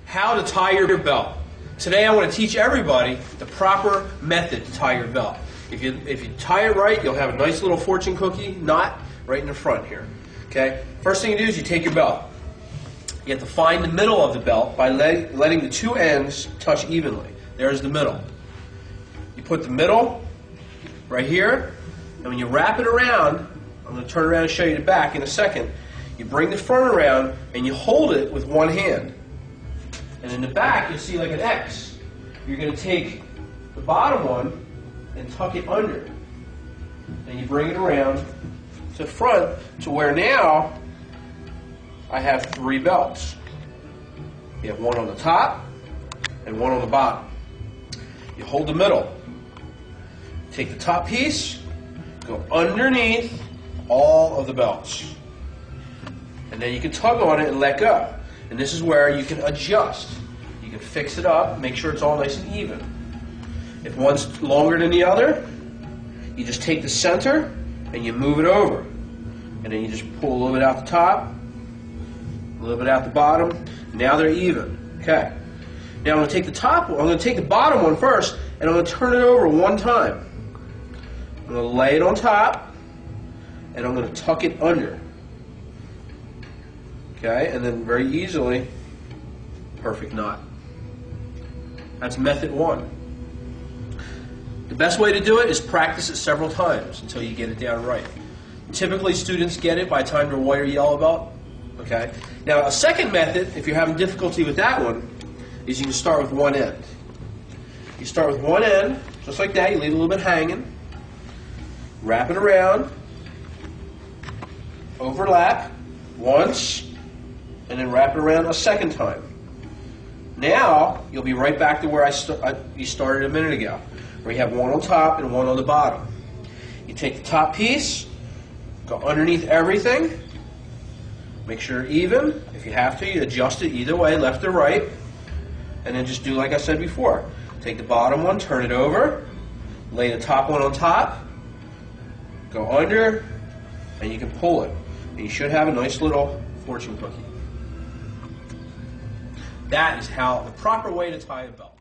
how to tie your belt. Today I want to teach everybody the proper method to tie your belt. If you tie it right, you'll have a nice little fortune cookie knot right in the front here. Okay? First thing you do is you take your belt. You have to find the middle of the belt by letting the two ends touch evenly. There's the middle. You put the middle right here, and when you wrap it around, I'm going to turn around and show you the back in a second. You bring the front around and you hold it with one hand. And in the back, you'll see like an X. You're going to take the bottom one and tuck it under. And you bring it around to the front to where now I have three belts. You have one on the top and one on the bottom. You hold the middle. Take the top piece, go underneath all of the belts. And then you can tug on it and let go. And this is where you can adjust. You can fix it up, make sure it's all nice and even. If one's longer than the other, you just take the center and you move it over. And then you just pull a little bit out the top, a little bit out the bottom. Now they're even. Okay. Now I'm going to take the top one, I'm going to take the bottom one first, and I'm going to turn it over one time. I'm going to lay it on top, and I'm going to tuck it under. Okay, and then very easily, perfect knot. That's method one. The best way to do it is practice it several times until you get it down right. Typically, students get it by the time they're white or yellow belt. Okay. Now, a second method, if you're having difficulty with that one, is you can start with one end. You start with one end, just like that. You leave it a little bit hanging. Wrap it around. Overlap once. And then wrap it around a second time. Now, you'll be right back to where you started a minute ago, where you have one on top and one on the bottom. You take the top piece, go underneath everything, make sure even. If you have to, you adjust it either way, left or right, and then just do like I said before. Take the bottom one, turn it over, lay the top one on top, go under, and you can pull it. And you should have a nice little fortune cookie. That is the proper way to tie a belt.